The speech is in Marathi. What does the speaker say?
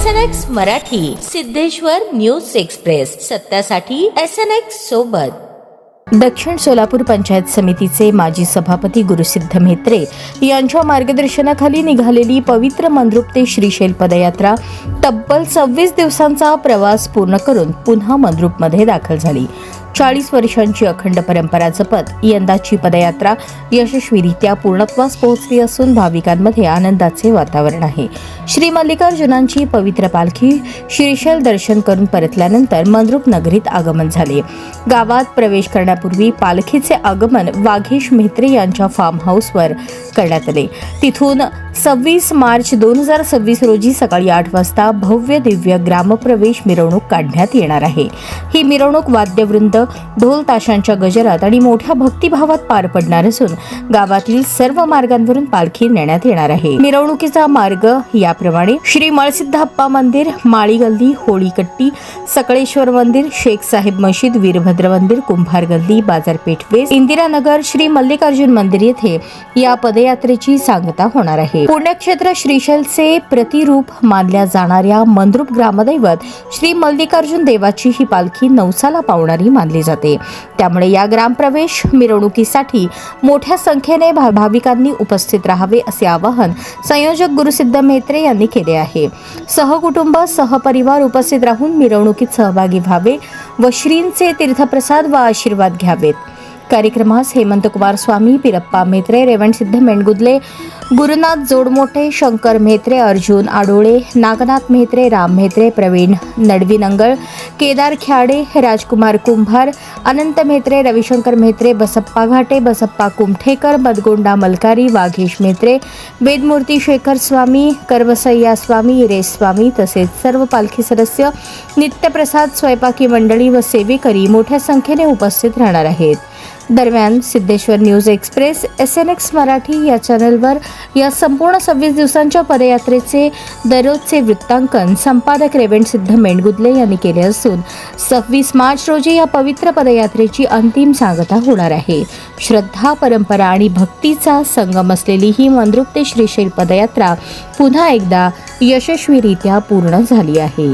SNX Marathi, Siddheshwar news express, सत्यासाठी SNX सोबत. दक्षिण सोलापूर पंचायत समितीचे माजी सभापती गुरुसिद्ध म्हेत्रे यांच्या मार्गदर्शनाखाली निघालेली पवित्र मंद्रुप ते श्रीशैल पदयात्रा तब्बल 26 दिवसांचा प्रवास पूर्ण करून पुन्हा मंद्रुपमध्ये दाखल झाली. 40 वर्षांची अखंड परंपरा जपत यंदाची पदयात्रा यशस्वीरित्या पूर्णत्वास पोहोचली असून भाविकांमध्ये आनंदाचे वातावरण आहे. श्री मल्लिकार्जुनांची पवित्र पालखी श्रीशैल दर्शन करून परतल्यानंतर मंद्रुप नगरीत आगमन झाले. गावात प्रवेश करण्यापूर्वी पालखीचे आगमन वाघेश म्हेत्रे यांच्या फार्म हाऊसवर करण्यात आले. तिथून 26 मार्च 2026 रोजी सकाळी 8 वाजता भव्य दिव्य ग्रामप्रवेश मिरवणूक काढण्यात येणार आहे. ही मिरवणूक वाद्यवृंद, ढोल ताशांच्या गजरात आणि मोठ्या भक्तिभावात पार पडणार असून गावातील सर्व मार्गांवरून पालखी नेण्यात येणार आहे. मिरवणुकीचा मार्ग याप्रमाणे: श्री मळसिद्धप्पा मंदिर, माळी गल्ली, होळीकट्टी, सकळेश्वर मंदिर, शेख साहेब मशीद, वीरभद्र मंदिर, कुंभार गल्ली, बाजारपेठ वेस्ट, इंदिरानगर, श्री मल्लिकार्जुन मंदिर येथे या पदयात्रेची सांगता होणार आहे. पुण्यक्षेत्र श्रीशैलचे प्रतिरूप मानल्या जाणाऱ्या मंद्रुप ग्रामदैवत श्री मल्लिकार्जुन देवाची ही पालखी नवसाला पावणारी मानली जाते. त्यामुळे या ग्रामप्रवेश मिरवणुकीसाठी मोठ्या संख्येने भाविकांनी उपस्थित राहावे असे आवाहन संयोजक गुरुसिद्ध म्हेत्रे यांनी केले आहे. सहकुटुंब सहपरिवार उपस्थित राहून मिरवणुकीत सहभागी व्हावे व श्रींचे तीर्थप्रसाद व आशीर्वाद घ्यावेत. कार्यक्रमास हेमंत कुमार स्वामी, पिरप्पा म्हेत्रे, रेवणसिद्ध मेंढगुदले, गुरुनाथ जोडमोठे, शंकर म्हेत्रे, अर्जुन आडोळे, नागनाथ म्हेत्रे, राम म्हेत्रे, प्रवीण नडविनंगळ, केदार ख्याडे, राजकुमार कुंभार, अनंत म्हेत्रे, रविशंकर म्हेत्रे, बसप्पा घाटे, बसप्पा कुमठेकर, मदगोंडा मलकारी, वाघेश म्हेत्रे, वेदमूर्ती शेखर स्वामी, करवसय्या स्वामी, हिरेश स्वामी तसेच सर्व पालखी सदस्य, नित्यप्रसाद स्वयंपाकी मंडळी व सेवेकरी मोठ्या संख्येने उपस्थित राहणार आहेत. दरम्यान Siddheshwar news express SNX Marathi या चॅनलवर या संपूर्ण 26 दिवसांच्या पदयात्रेचे दररोजचे वृत्तांकन संपादक रेवणसिद्ध मेंढगुदले यांनी केले असून 26 मार्च रोजी या पवित्र पदयात्रेची अंतिम सांगता होणार आहे. श्रद्धा, परंपरा आणि भक्तीचा संगम असलेली ही मंद्रुप ते श्रीशैल पदयात्रा पुन्हा एकदा यशस्वीरित्या पूर्ण झाली आहे.